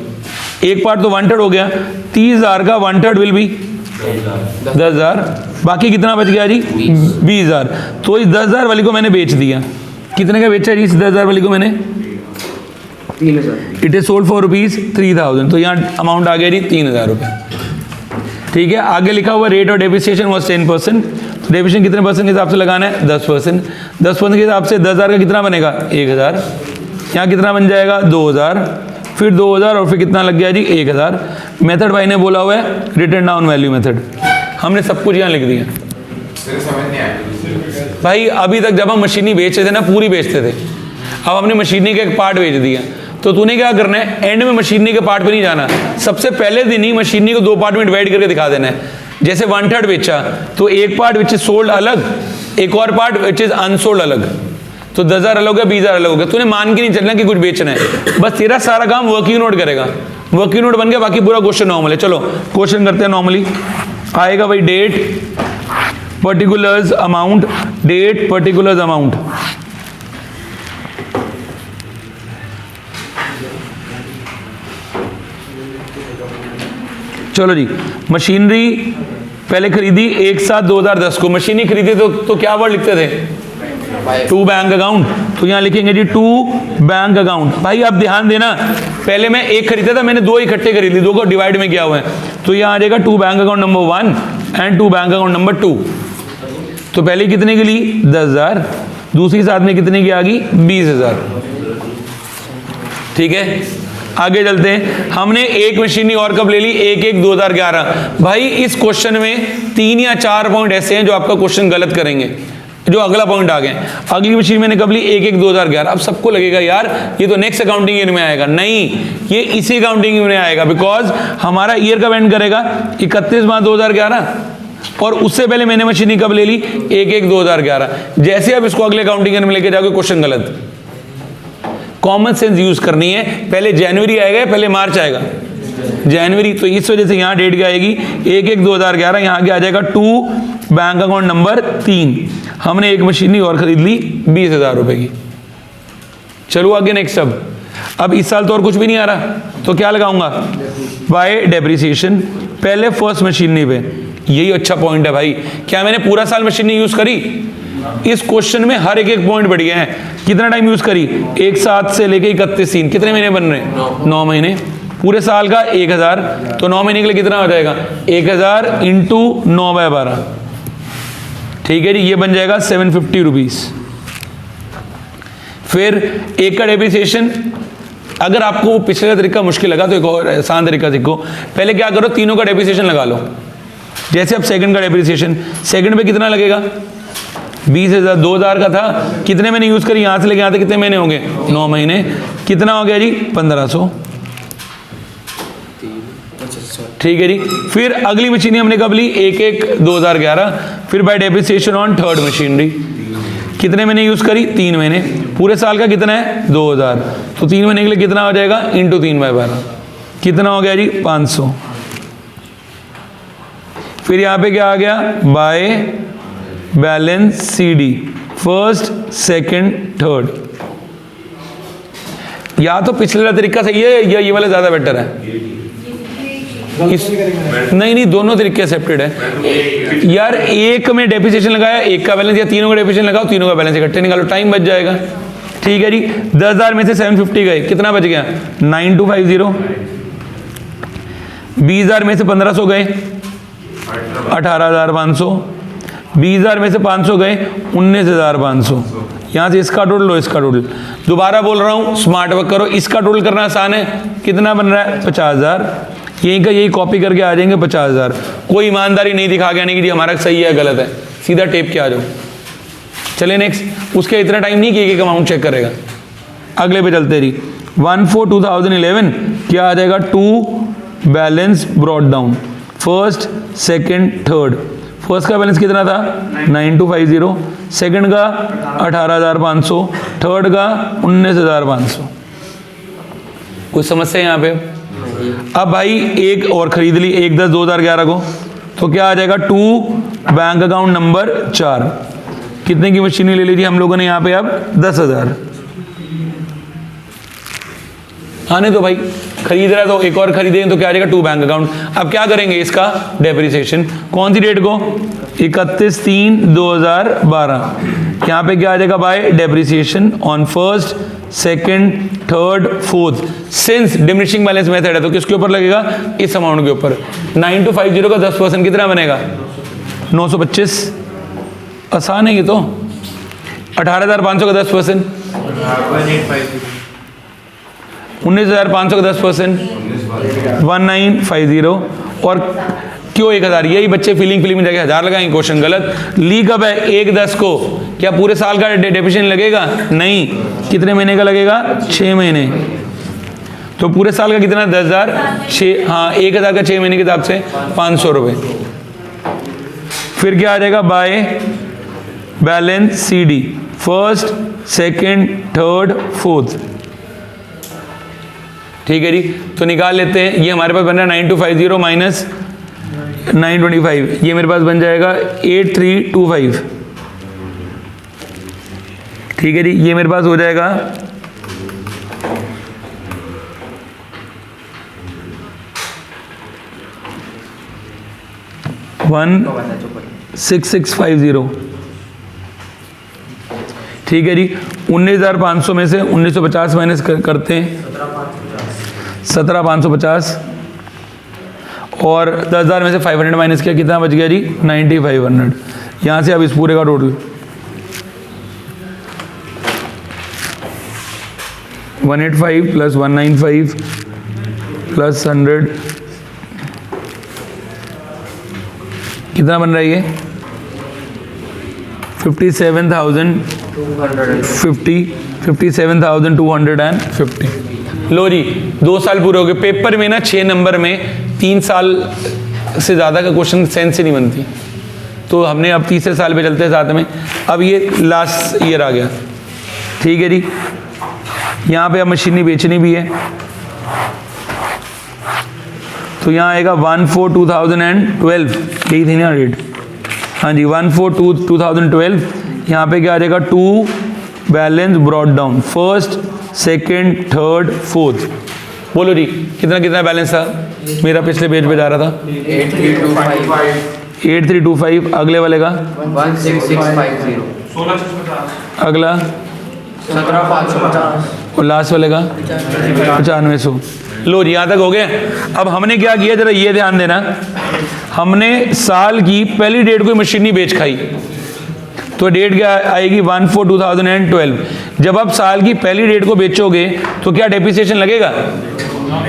A: एक पार्ट तो 1/3 हो गया, 30,000 का 1/3 विल बी 10,000, बाकी कितना बच गया जी 20,000। तो इस 10,000 वाली को मैंने बेच दिया, कितने का बेचा जी इस 10,000 वाली को मैंने?
C: 3,000।
A: इट इज सोल्ड फॉर ₹3,000, तो यहाँ अमाउंट आ गया जी 3,000 रुपये। ठीक है, आगे लिखा हुआ रेट और डेप्रिसिएशन वॉज 10%, तो डेप्रिसिएशन कितने परसेंट के हिसाब से लगाना है? 10%। 10% के हिसाब से 10,000 का कितना बनेगा? 1,000। यहाँ कितना बन जाएगा? 2,000, फिर 2,000 और फिर कितना लग गया जी? 1,000। मेथड भाई ने बोला हुआ है रिटर्न डाउन वैल्यू मेथड, हमने सब कुछ यहाँ लिख दिया। भाई अभी तक जब हम मशीनी बेचते थे ना, पूरी बेचते थे, अब हमने मशीनी का एक पार्ट बेच दिया, तो तूने क्या करना है, एंड में मशीनी के पार्ट पे नहीं जाना, सबसे पहले दिन ही मशीनी को 2 पार्ट में डिवाइड करके दिखा देना है। जैसे 1/3 बेचा, तो एक पार्ट विच इज सोल्ड अलग, एक और पार्ट विच इज अनसोल्ड अलग, तो 10,000 अलग है, 20,000 अलग हो गया। तूने मान के नहीं चलना कि कुछ बेचना है, बस तेरा सारा काम वर्किंग नोट करेगा, वर्किंग नोट बन गया, बाकी पूरा क्वेश्चन नॉर्मल है। चलो क्वेश्चन करते हैं नॉर्मली। आएगा भाई date particulars amount, date particulars amount. चलो जी, मशीनरी पहले खरीदी 1/7/2010 को, मशीनरी खरीदी तो क्या वर्ड लिखते थे? टू बैंक अकाउंट, तो यहां लिखेंगे जी टू बैंक अकाउंट। भाई आप ध्यान देना, पहले मैं एक खरीदा था, मैंने 2 इकट्ठे खरीद ली, 2 को डिवाइड में किया हुआ है, तो यहां आ जाएगा to bank account number 1 and to bank account number 2। तो पहले कितने की ली? 10,000, दूसरी साथ में कितने की आ गई? 20,000। ठीक है, आगे चलते हैं। हमने एक मशीनरी और कब ले ली? 1/1/2011। भाई इस क्वेश्चन में 3 या 4 पॉइंट ऐसे हैं जो आपका क्वेश्चन गलत करेंगे, जो अगला पॉइंट आ गए। अगली मशीन मैंने कब ली? 1/1/2011। अब सबको लगेगा यार ये तो नेक्स्ट अकाउंटिंग ईयर में आएगा, नहीं, ये इसी अकाउंटिंग ईयर में आएगा, बिकॉज हमारा ईयर कब एंड करेगा? 31/5/2011, और उससे पहले मैंने मशीनरी कब ले ली? 1/1/2011। जैसे अब इसको अगले अकाउंटिंग ईयर में लेके जाओगे, क्वेश्चन गलत। कॉमन सेंस यूज करनी है, पहले जनवरी आएगा या पहले मार्च आएगा? जनवरी, तो इस वजह से यहाँ डेट क्या आएगी? 1/1/2011। यहाँ आगे आ जाएगा टू बैंक अकाउंट नंबर 3। हमने एक मशीनरी और खरीद ली 20,000 रुपए की। चलो आगे नेक्स्ट। अब इस साल तो और कुछ भी नहीं आ रहा, तो क्या लगाऊंगा? बाय डेप्रिसिएशन, पहले फर्स्ट मशीनरी पे। यही अच्छा पॉइंट है भाई, क्या मैंने पूरा साल मशीनरी यूज करी? इस क्वेश्चन में हर एक पॉइंट बढ़ गया है। कितना टाइम यूज करी? 1/7 से लेके 31/3, कितने महीने बन रहे हैं? 9 महीने। पूरे साल का 1,000, तो 9 महीने के लिए कितना हो जाएगा? 1,000 इंटू 9/12। ठीक है जी, ये बन जाएगा 750 रुपीज। फिर एक का डेप्रिसिएशन, अगर आपको पिछले का तरीका मुश्किल लगा तो एक और आसान तरीका सीखो। पहले क्या करो, तीनों का डेप्रिसिएशन लगा लो। जैसे अब सेकंड का डेप्रिसिएशन, सेकंड पे कितना लगेगा? 20,000, 2,000 का था, कितने महीने यूज करी? यहां से लेके यहां तक कितने महीने होंगे? 9 महीने। कितना हो गया जी? 1,500। ठीक है जी। फिर अगली मशीनरी हमने कब ली? 1/1/2011। फिर bye depreciation on third machinery, कितने महीने यूज करी? 3 महीने। पूरे साल का कितना है? 2,000, तो 3 महीने के लिए कितना हो जाएगा? इंटू 3/12, कितना हो गया जी? 500। फिर यहां पे क्या आ गया? Bye balance CD, first, second, third. या तो पिछले वाला तरीका सही है या ये वाला ज्यादा बेटर है? नहीं, दोनों तरीके एक्सेप्टेड है यार। एक में डेप्रिसिएशन लगाया, एक का बैलेंस, या तीनों का डेप्रिसिएशन लगाओ, तीनों का बैलेंस इकट्ठे निकालो, टाइम बच जाएगा। ठीक है जी। 10,000 में से 750 गए, कितना बच गया? 9250। 20,000 में से 1,500 गए, 18,500। 20,000 में से 500 गए, 19,500। यहाँ से इसका टोटल लो, इसका टोटल। दोबारा बोल रहा हूँ, स्मार्ट वर्क करो। इसका टोटल करना आसान है, कितना बन रहा है? 50,000। यहीं का यही कॉपी करके आ जाएंगे 50,000। कोई ईमानदारी नहीं दिखा गया नहीं कि जी हमारा सही है गलत है, सीधा टेप के आ जाओ। चले नेक्स्ट। उसके इतना टाइम नहीं कि एक अमाउंट चेक करेगा। अगले पे चलते रही। 1/4/2011 क्या आ जाएगा? To balance brought down, first, second, third. First का बैलेंस कितना था? 9250। सेकंड का 18,500। थर्ड का 19,500। कुछ समस्या है यहाँ पे? अब भाई एक और खरीद ली 1/10/2011 को, तो क्या आ जाएगा? To bank account number 4। कितने की मशीनें ले लीजिए हम लोगों ने यहाँ पे? अब 10,000। आने दो भाई, खरीद रहा है तो एक और खरीदेंगे तो क्या आ जाएगा 2 बैंक अकाउंट। अब क्या करेंगे इसका डेप्रिसिएशन, कौन सी डेट को, 31/3/2012। यहाँ पे क्या आ जाएगा, by depreciation on 1st, 2nd, 3rd, 4th since diminishing balance method है तो किसके ऊपर लगेगा, इस अमाउंट के ऊपर। 9250 का 10% कितना बनेगा, 925। आसान है ये तो। 18,500 का 10%, 19,500 का 10%, 1950। और क्यों 1,000, यही बच्चे फीलिंग में जाके 1000 लगाएंगे, क्वेश्चन गलत। ली कब है, 1/10 को। क्या पूरे साल का डेप्रिसिएशन लगेगा, नहीं। कितने महीने का लगेगा, 6 महीने। तो पूरे साल का कितना, 10,000, 6, हाँ 1,000 का 6 महीने के हिसाब से 500 रुपये। फिर क्या आ जाएगा, bye balance CD 1st, 2nd, 3rd, 4th। ठीक है जी, तो निकाल लेते हैं। ये हमारे पास बन रहा है 9250 माइनस 925, ये मेरे पास बन जाएगा 8325। ठीक है जी, ये मेरे पास हो जाएगा 16650। ठीक है जी, 19,500 में से 1950 माइनस करते हैं, 17,550। और 10,000 में से 500 माइनस किया, कितना बच गया जी, 9,500। यहाँ से अब इस पूरे का टोटल 185 प्लस 195 प्लस 100 कितना बन रहा है ये, 57,250। लो जी, 2 साल पूरे हो गए। पेपर में ना 6 नंबर में 3 साल से ज़्यादा का क्वेश्चन सेंस से नहीं बनती, तो हमने अब तीसरे साल पे चलते हैं साथ में। अब ये लास्ट ईयर आ गया। ठीक है जी, यहाँ पे अब मशीनरी बेचनी भी है, तो यहाँ आएगा 1/4/2012, यही थी ना डेट, हाँ जी 1/4/2012। यहाँ पे क्या आ जाएगा, 2 balance brought down 1st, 2nd, 3rd, 4th। बोलो जी, कितना कितना बैलेंस था मेरा, पिछले पेज पे जा रहा था 8325। अगले वाले का
D: 16650।
B: 16,650।
A: अगला
D: 17,550।
A: और लास्ट वाले का 9500। लो जी, यहाँ तक हो गए। अब हमने क्या किया, जरा ये ध्यान देना, हमने साल की पहली डेट को मशीनरी बेच खाई, तो डेट क्या आएगी 1/4/2012। जब आप साल की पहली डेट को बेचोगे तो क्या डेप्रिसिएशन लगेगा,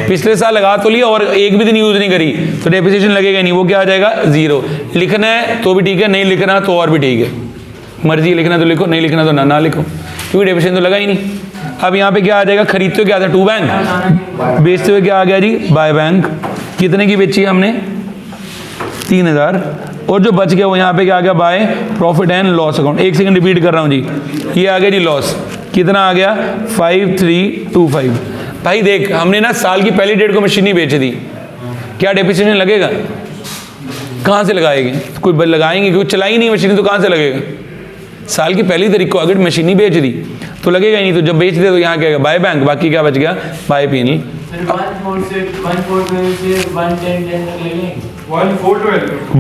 A: पिछले साल लगा तो लिया और एक भी दिन यूज नहीं करी तो डेप्रिसिएशन लगेगा नहीं, वो क्या आ जाएगा 0। लिखना है तो भी ठीक है, नहीं लिखना तो और भी ठीक है, मर्जी लिखना तो लिखो, नहीं लिखना तो ना लिखो, क्योंकि डेप्रिसिएशन तो लगा ही नहीं। अब यहाँ पे क्या आ जाएगा, खरीदते हुए क्या था 2 बैंक, बेचते हुए क्या आ गया जी, बाय बैंक। कितने की बेची हमने, 3,000। और जो बच गया वो यहाँ पे क्या आ गया, by profit and loss account. एक सेकंड रिपीट कर रहा हूँ जी, ये आ गया जी लॉस, कितना आ गया 5325। भाई देख, हमने ना साल की पहली डेट को मशीन नहीं बेच दी, क्या डेप्रिसिएशन लगेगा, कहाँ से लगाएंगे, कोई लगाएंगे, क्योंकि चलाई नहीं मशीन तो कहाँ से लगेगा। साल की पहली तारीख को अगर मशीन ही बेच दी तो लगेगा ही नहीं, तो जब बेच दे तो यहाँ क्या बाय बैंक, बाकी क्या बच गया बाय पीएनएल।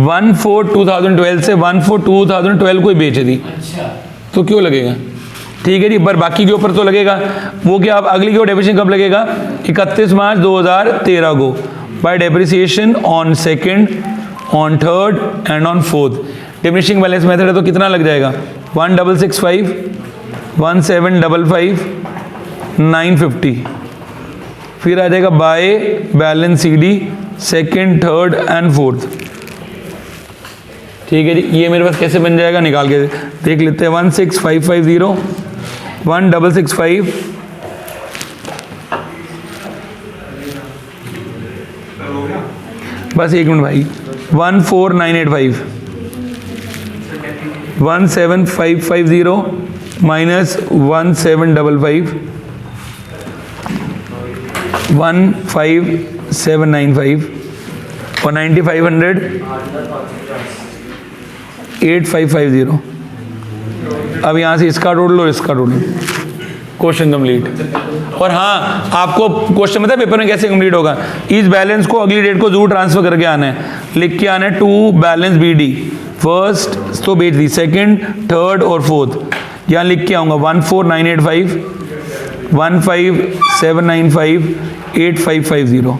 A: 1/4/2012 से 1/4/2012 को ही बेच दी, तो क्यों लगेगा। ठीक है जी, पर बाकी के ऊपर तो लगेगा। वो क्या, अब अगली की डेप्रिसिएशन कब लगेगा, 31 मार्च 2013 को, bye depreciation on 2nd, on 3rd and on 4th। Diminishing balance method है तो कितना लग जाएगा, 1665, 1755, 950। फिर आ जाएगा bye balance CD 2nd, 3rd and 4th। ठीक है जी, ये मेरे पास कैसे बन जाएगा, निकाल के देख लेते हैं। 16550, 1665, बस एक मिनट भाई, 14985, 17550 माइनस 1755, 15795 और 9500, 8550। अब यहाँ से इसका टोटल और इसका टोटल क्वेश्चन कंप्लीट। और हाँ, आपको क्वेश्चन पता है पेपर में कैसे कंप्लीट होगा? इस बैलेंस को अगली डेट को जरूर ट्रांसफर करके आना है, लिख के आना है टू बैलेंस BD, फर्स्ट तो बेच दी, सेकंड, थर्ड और फोर्थ। यहाँ लिख के आऊँगा 14985 15795 8550।